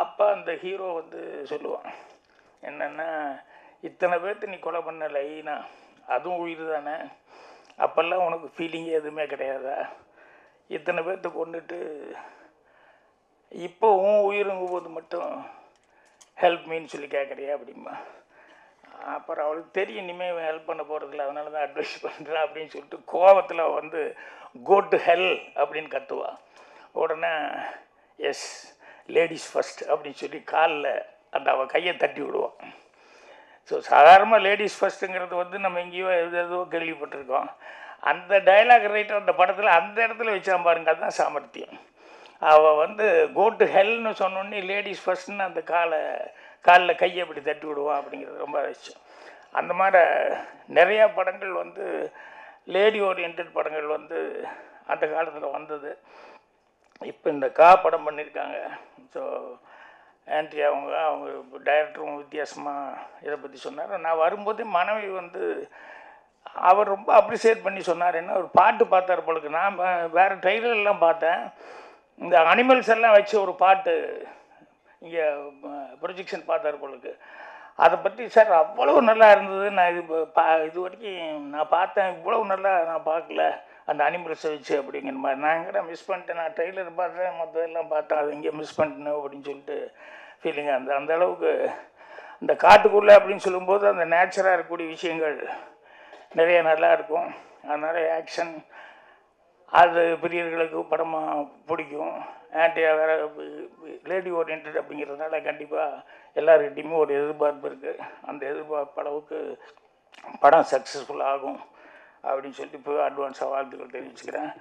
அப்போ அந்த ஹீரோ வந்து சொல்லுவான் என்னென்னா, இத்தனை பேர்த்து நீ கொலை பண்ண லைனா, அதுவும் உயிர் தானே, அப்போல்லாம் உனக்கு ஃபீலிங்கே எதுவுமே கிடையாதா? இத்தனை பேர்த்து கொண்டுட்டு இப்போ உன் உயிருங்கும் போது மட்டும் ஹெல்ப் மீன்னு சொல்லி கேட்குறியா அப்படிமா. அப்புறம் அவளுக்கு தெரியும் இனிமேல் ஹெல்ப் பண்ண போகிறதில்ல, அதனால தான் அட்வைஸ் பண்ணுறேன் அப்படின்னு சொல்லிட்டு கோவத்தில் வந்து கோ டு ஹெல் அப்படின்னு கத்துவா. உடனே எஸ் லேடிஸ் ஃபஸ்ட் அப்படின்னு சொல்லி காலில் அந்த அவள் கையை தட்டி விடுவான். ஸோ சாதாரணமாக லேடிஸ் ஃபஸ்ட்டுங்கிறது வந்து நம்ம எங்கேயோ எதோ கேள்விப்பட்டிருக்கோம். அந்த டைலாக் ரைட்டர் அந்த படத்தில் அந்த இடத்துல வச்சான் பாருங்க, அதுதான் சாமர்த்தியம். அவள் வந்து கோ டு ஹெல்னு சொன்னோடனே லேடிஸ் ஃபர்ஸ்ட்னு அந்த காலில் கையை அப்படி தட்டி விடுவான் அப்படிங்கிறது ரொம்ப விஷயம். அந்த மாதிரி நிறையா படங்கள் வந்து லேடி ஓரியன்ட் படங்கள் வந்து அந்த காலத்தில் வந்தது. இப்போ இந்த படம் பண்ணியிருக்காங்க. ஸோ ஆண்ட்ரி அவங்க டைரக்டரும் வித்தியாசமாக இதை பற்றி சொன்னார். நான் வரும்போதே மனைவி வந்து அவர் ரொம்ப அப்ரிசியேட் பண்ணி சொன்னார். என்ன ஒரு பாட்டு பார்த்தார் போலுக்கு. நான் வேறு ட்ரெய்லர்லாம் பார்த்தேன். இந்த அனிமல்ஸ் எல்லாம் வச்சு ஒரு பாட்டு இங்கே ப்ரொஜெக்ஷன் பார்த்தார் போலுக்கு. அதை பற்றி சார் அவ்வளோ நல்லா இருந்தது. நான் இது வரைக்கும் நான் பார்த்தேன், இவ்வளவு நல்லா நான் பார்க்கல அந்த அனிமல்ஸை வச்சு அப்படிங்கிற மாதிரி. நான் எங்கே மிஸ் பண்ணிட்டேன், நான் ட்ரெய்லர் பார்த்தேன், மற்றதெல்லாம் பார்த்தேன், அது இங்கே மிஸ் பண்ணிட்டேன் அப்படின்னு சொல்லிட்டு ஃபீலிங். அந்த அளவுக்கு இந்த காட்டுக்குள்ளே அப்படின்னு சொல்லும்போது அந்த நேச்சராக இருக்கக்கூடிய விஷயங்கள் நிறைய நல்லா இருக்கும். அதனால் ஆக்ஷன் அது பிரியர்களுக்கு படமாக பிடிக்கும். ஆன்டியா வேறு லேடி ஓரியன்ட் அப்படிங்கிறதுனால கண்டிப்பாக எல்லாருக்கிட்டையுமே ஒரு எதிர்பார்ப்பு இருக்குது. அந்த எதிர்பார்ப்பு அளவுக்கு படம் சக்ஸஸ்ஃபுல் ஆகும் அப்படின்னு சொல்லிட்டு இப்போ அட்வான்ஸாக வாழ்த்துக்கள் தெரிவிச்சுக்கிறேன்.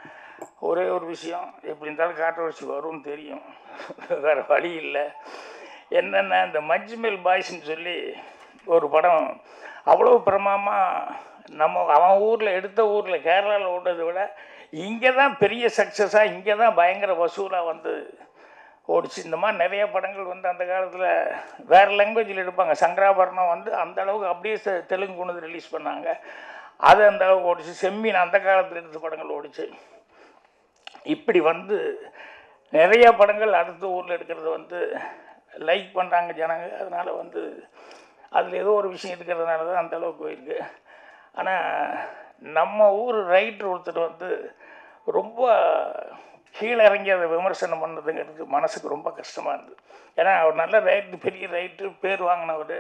ஒரே ஒரு விஷயம், எப்படி இருந்தாலும் கான்ட்ரோவர்சி வரும்னு தெரியும், வேறு வழி இல்லை. என்னென்ன இந்த மஞ்சுமேல் பாய்ஸ்ன்னு சொல்லி ஒரு படம் அவ்வளோ பிரமாதமாக அவன் ஊரில் எடுத்த ஊரில் கேரளாவில் ஓடுறதை விட இங்கே தான் பெரிய சக்ஸஸாக, இங்கே தான் பயங்கர வசூலாக வந்து ஓடிச்சு. இந்த மாதிரி நிறைய படங்கள் வந்து அந்த காலத்தில் வேறு லாங்குவேஜில் எடுப்பாங்க. சங்கராபரணம் வந்து அந்த அளவுக்கு அப்படியே தெலுங்கு கொண்டு வந்து ரிலீஸ் பண்ணாங்க. அது அந்த அளவுக்கு ஓடிச்சு. செம்மீன் அந்த காலத்தில் எடுத்த படங்கள் ஓடிச்சு. இப்படி வந்து நிறைய படங்கள் அடுத்த ஊரில் எடுக்கிறது வந்து லைக் பண்ணுறாங்க ஜனங்க. அதனால் வந்து அதில் ஏதோ ஒரு விஷயம் இருக்கிறதுனால தான் அந்த அளவுக்கு போயிருக்கு. ஆனால் நம்ம ஊர் ரைட்டர் ஒருத்தர் வந்து ரொம்ப கீழே இறங்கி அதை விமர்சனம் பண்ணதுங்கிறது மனசுக்கு ரொம்ப கஷ்டமாக இருந்தது. ஏன்னா அவர் நல்ல ரைட்டு, பெரிய ரைட்டு, பேர் வாங்கினவர்.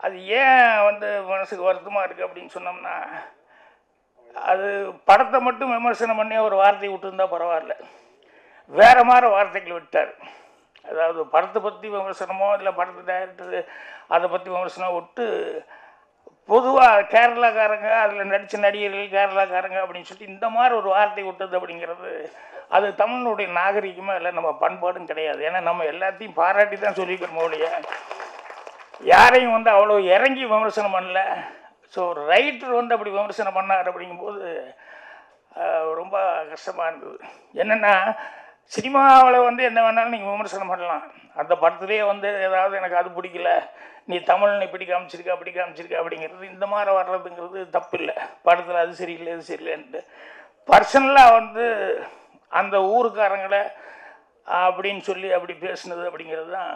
அது ஏன் வந்து மனசுக்கு வருத்தமாக இருக்குது அப்படின்னு சொன்னோம்னா, அது படத்தை மட்டும் விமர்சனம் பண்ணி ஒரு வார்த்தையை விட்டுருந்தா பரவாயில்ல, வேறு மாதிரி வார்த்தைகள் விட்டார். அதாவது படத்தை பற்றி விமர்சனமோ இல்லை படத்தை டைரக்டர் அதை பற்றி விமர்சனம் விட்டு பொதுவாக கேரளாக்காரங்க அதில் நடித்த நடிகர்கள் கேரளாக்காரங்க அப்படின்னு சொல்லிட்டு இந்த மாதிரி ஒரு வார்த்தை விட்டது அப்படிங்கிறது அது தமிழனுடைய நாகரிகமாக இல்லை, நம்ம பண்பாடும் கிடையாது. ஏன்னா நம்ம எல்லாத்தையும் பாராட்டி தான் சொல்லிக்கிறோம் ஒழிய யாரையும் வந்து அவ்வளோ இறங்கி விமர்சனம் பண்ணல. ஸோ ஒரு ரைட்டர் வந்து அப்படி விமர்சனம் பண்ணார் அப்படிங்கும்போது ரொம்ப கஷ்டமாக இருந்தது. என்னென்னா சினிமாவில் வந்து என்ன வேணாலும் நீங்கள் விமர்சனம் பண்ணலாம். அந்த படத்துலேயே வந்து ஏதாவது எனக்கு அது பிடிக்கல, நீ தமிழ் இப்படி காமிச்சிருக்க அப்படி காமிச்சிருக்க அப்படிங்கிறது இந்த மாதிரி வர்றதுங்கிறது தப்பு இல்லை. படத்தில் அது சரியில்லை இது சரியில்லைன்ட்டு பர்சனலாக வந்து அந்த ஊருக்காரங்களை அப்படின்னு சொல்லி அப்படி பேசுனது அப்படிங்கிறது தான்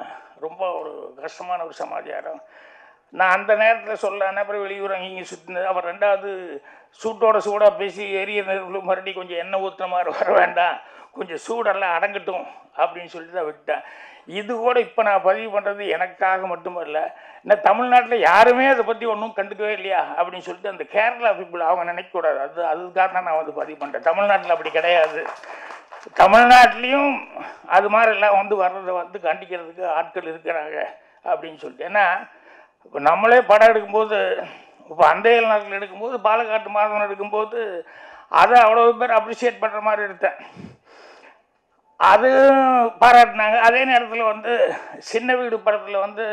ரொம்ப ஒரு கஷ்டமான ஒரு சமாச்சாரம். நான் அந்த நேரத்தில் சொல்ல அப்புறம் வெளியூர் அங்கேயும் சுற்றினது. அவர் ரெண்டாவது சூட்டோட சூடாக பேசி எரிய நெருப்புல மறுபடியும் கொஞ்சம் எண்ணெய் ஊற்றுற மாதிரி வர வேண்டாம், கொஞ்சம் சூடெல்லாம் அடங்கட்டும் அப்படின்னு சொல்லிட்டு தான் விட்டேன். இது கூட இப்போ நான் பதிவு பண்ணுறது எனக்காக மட்டுமல்ல, இன்னும் தமிழ்நாட்டில் யாருமே அதை பற்றி ஒன்றும் கண்டுக்கவே இல்லையா அப்படின்னு சொல்லிட்டு அந்த கேரளா பீப்புள் அவங்க நினைக்கக்கூடாது. அதுக்காக தான் நான் வந்து பதிவு பண்ணுறேன். தமிழ்நாட்டில் அப்படி கிடையாது. தமிழ்நாட்டிலையும் அது மாதிரி எல்லாம் வந்து வர்றதை வந்து கண்டிக்கிறதுக்கு ஆட்கள் இருக்கிறாங்க அப்படின்னு சொல்லிட்டு. ஏன்னா இப்போ நம்மளே படம் எடுக்கும்போது, இப்போ அந்தையல் நாட்டில் எடுக்கும்போது, பாலக்காட்டு மாதவன் எடுக்கும்போது அதை அவ்வளோ பேர் அப்ரிஷியேட் பண்ணுற மாதிரி எடுத்தேன், அது பாராட்டினாங்க. அதே நேரத்தில் வந்து சின்ன வீடு படத்தில் வந்து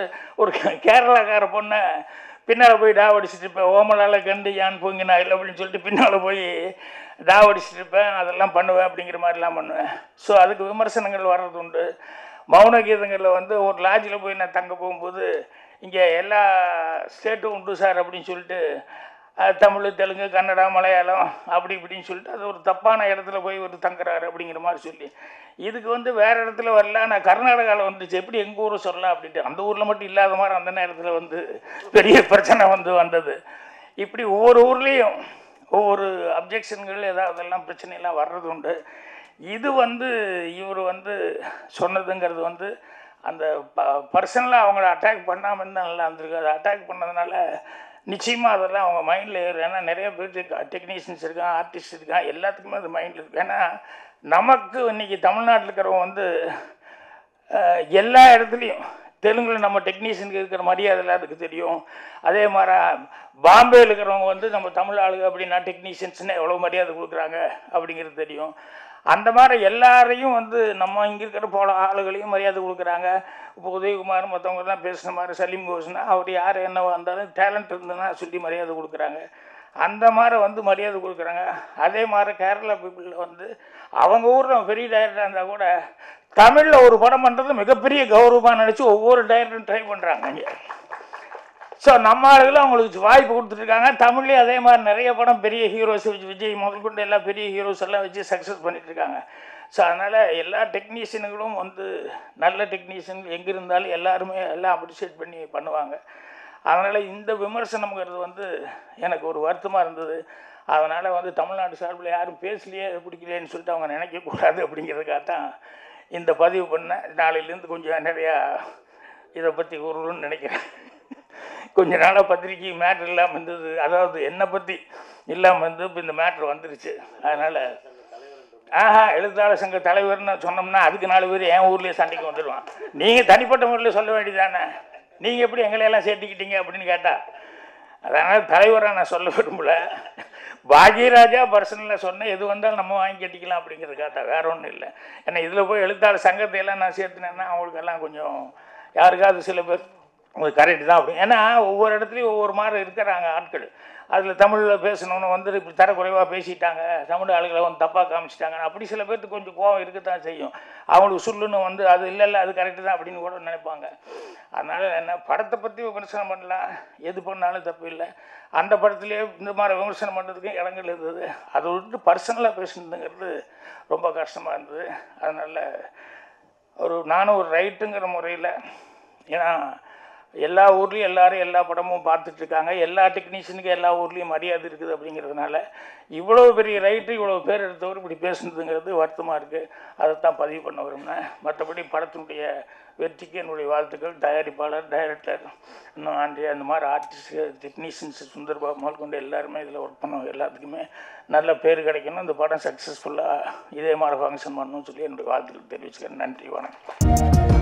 ஒரு கேரளாக்கார பொண்ணை பின்னால் போய் டாவடிச்சிட்டு இருப்பேன், ஓமலால் கண்டு யான் பொங்கினா இல்லை அப்படின்னு சொல்லிட்டு பின்னால் போய் டாவடிச்சிட்டு இருப்பேன், அதெல்லாம் பண்ணுவேன் அப்படிங்கிற மாதிரிலாம் பண்ணுவேன். ஸோ அதுக்கு விமர்சனங்கள் வர்றது உண்டு. மௌன கீதங்களில் வந்து ஒரு லாட்ஜில் போய் நான் தங்க போகும்போது இங்கே எல்லா ஸ்டேட்டும் உண்டு சார் அப்படின்னு சொல்லிட்டு தமிழ், தெலுங்கு, கன்னடா, மலையாளம் அப்படி இப்படின்னு சொல்லிட்டு அது ஒரு தப்பான இடத்துல போய் ஒரு தங்குறாரு அப்படிங்கிற மாதிரி சொல்லி இதுக்கு வந்து வேறு இடத்துல வரல. நான் கர்நாடகாவில் வந்துச்சு, எப்படி எங்கள் ஊரை சொல்லலாம் அப்படின்ட்டு அந்த ஊரில் மட்டும் இல்லாத மாதிரி அந்த நேரத்தில் வந்து பெரிய பிரச்சனை வந்தது. இப்படி ஒவ்வொரு ஊர்லேயும் ஒவ்வொரு அப்ஜெக்ஷன்கள் ஏதாவதெல்லாம் பிரச்சனையெல்லாம் வர்றது உண்டு. இது வந்து இவர் வந்து சொன்னதுங்கிறது வந்து அந்த பர்சனலாக அவங்கள அட்டாக் பண்ணாமல் இருந்தால் நல்லா இருந்திருக்கு. அதை அட்டாக் பண்ணதுனால நிச்சயமாக அதெல்லாம் அவங்க மைண்டில் ஏறும். ஏன்னா நிறைய பேர் டெக்னீஷியன்ஸ் இருக்கான், ஆர்டிஸ்ட் இருக்கான், எல்லாத்துக்குமே அது மைண்டில் இருக்குது. ஏன்னா நமக்கு இன்றைக்கி தமிழ்நாட்டில் இருக்கிறவங்க வந்து எல்லா இடத்துலையும் தெலுங்கில் நம்ம டெக்னீஷியனுக்கு இருக்கிற மரியாதை அதுக்கு தெரியும். அதே மாதிரி பாம்பேயில் இருக்கிறவங்க வந்து நம்ம தமிழ் ஆளுங்க அப்படின்னா டெக்னீஷியன்ஸ்னால் எவ்வளோ மரியாதை கொடுக்குறாங்க அப்படிங்கிறது தெரியும். அந்த மாதிரி எல்லாரையும் வந்து நம்ம இங்கே இருக்கிற போல ஆளுகளையும் மரியாதை கொடுக்குறாங்க. இப்போ உதயகுமார் மற்றவங்கலாம் பேசுன மாதிரி சலீம் கோஸ்னா அவர் யார் என்னவோ இருந்தாலும் டேலண்ட் இருந்ததுன்னா சொல்லி மரியாதை கொடுக்குறாங்க. அந்த மாதிரி வந்து மரியாதை கொடுக்குறாங்க. அதே மாதிரி கேரளா பீப்புளில் வந்து அவங்க ஊரில் பெரிய டைரக்டராக இருந்தால் கூட தமிழில் ஒரு படம் பண்ணுறது மிகப்பெரிய கௌரவமாக நினச்சி ஒவ்வொரு டைரக்டரும் ட்ரை பண்ணுறாங்க இங்கே. ஸோ நம்ம ஆளுகளும் அவங்களுக்கு வாய்ப்பு கொடுத்துட்ருக்காங்க. தமிழ்லேயே அதே மாதிரி நிறைய படம் பெரிய ஹீரோஸ் வச்சு விஜய் முதல் கொண்டு எல்லா பெரிய ஹீரோஸ் எல்லாம் வச்சு சக்ஸஸ் பண்ணிகிட்ருக்காங்க. ஸோ அதனால் எல்லா டெக்னீஷியனுங்களும் வந்து நல்ல டெக்னீஷியன் எங்கே இருந்தாலும் எல்லாருமே எல்லாம் அப்ரிஷியேட் பண்ணி பண்ணுவாங்க. அதனால் இந்த விமர்சனம்ங்கிறது வந்து எனக்கு ஒரு வருத்தமாக இருந்தது. அதனால் வந்து தமிழ்நாடு சார்பில் யாரும் பேசலையே பிடிக்கலையேன்னு சொல்லிட்டு அவங்க நினைக்கக்கூடாது அப்படிங்கிறதுக்காக தான் இந்த பதிவு பண்ணேன். நாளையிலேருந்து கொஞ்சம் நிறையா இதை பற்றி கூறணும்னு நினைக்கிறேன். கொஞ்ச நாளாக பத்திரிக்கை மேட்ரு இல்லாமல் இருந்தது, அதாவது என்னை பற்றி இல்லாமல் இருந்து இப்போ இந்த மேட்ரு வந்துருச்சு. அதனால் எழுத்தாளர் சங்க தலைவர்னு சொன்னோம்னா அதுக்கு 4 பேர் என் ஊர்லேயே சண்டைக்கு வந்துடுவான். நீங்கள் தனிப்பட்ட முறையில் சொல்ல வேண்டியதானே, நீங்கள் எப்படி எங்களையெல்லாம் சேர்த்துக்கிட்டீங்க அப்படின்னு கேட்டால், அதனால் தலைவராக நான் சொல்ல விரும்பல. பாக்யராஜா பர்சனலில் சொன்னேன், எது வந்தாலும் நம்ம வாங்கி கட்டிக்கலாம் அப்படிங்கிறதுக்காக தான், வேறு ஒன்றும் இல்லை. ஏன்னா இதில் போய் எழுத்தாளர் சங்கத்தையெல்லாம் நான் சேர்த்துனேன்னா அவங்களுக்கெல்லாம் கொஞ்சம் யாருக்காவது சில பேர் கரெக்டு தான் அப்படி. ஏன்னா ஒவ்வொரு இடத்துலையும் ஒவ்வொரு மாதிரி இருக்கிறாங்க ஆட்கள். அதில் தமிழில் பேசணுன்னு வந்து இப்படி தரக்குறைவாக பேசிட்டாங்க, தமிழ் ஆளுகளை வந்து தப்பாக காமிச்சிட்டாங்க, அப்படி சில பேர்த்துக்கு கொஞ்சம் கோவம் இருக்கத்தான் செய்யும். அவங்களுக்கு சொல்லுன்னு வந்து அது இல்லை அது கரெக்டு தான் அப்படின்னு கூட நினைப்பாங்க. அதனால் என்ன படத்தை பற்றி விமர்சனம் பண்ணலாம், எது பண்ணாலும் தப்பு இல்லை. அந்த படத்துலேயே இந்த மாதிரி விமர்சனம் பண்ணுறதுக்கும் இடங்கள் இருந்தது. அதை விட்டு பர்சனலாக பேசுனதுங்கிறது ரொம்ப கஷ்டமாக இருந்தது. அதனால் நானும் ஒரு ரைட்டுங்கிற முறையில், ஏன்னா எல்லா ஊர்லேயும் எல்லோரும் எல்லா படமும் பார்த்துட்ருக்காங்க, எல்லா டெக்னீஷியனுக்கும் எல்லா ஊர்லேயும் மரியாதை இருக்குது. அப்படிங்கிறதுனால இவ்வளோ பெரிய ரைட்டு இவ்வளோ பேர் எடுத்தவர் இப்படி பேசுனதுங்கிறது வருத்தமாக இருக்குது. அதைத்தான் பதிவு பண்ண விரும்பினேன். மற்றபடி படத்தினுடைய வெற்றிக்கு என்னுடைய வாழ்த்துக்கள். தயாரிப்பாளர், டைரக்டர், இன்னும் ஆண்ட்ரியா, இந்த மாதிரி ஆர்டிஸ்ட், டெக்னீஷியன்ஸ், சுந்தர்பாபு முதல் கொண்டு எல்லாருமே இதில் ஒர்க் பண்ணவங்க எல்லாத்துக்குமே நல்ல பேர் கிடைக்கணும், இந்த படம் சக்ஸஸ்ஃபுல்லாக இதே மாதிரி ஃபங்க்ஷன் பண்ணணும்னு சொல்லி என்னுடைய வாழ்த்துக்கள் தெரிவிச்சுக்கிறேன். நன்றி, வணக்கம்.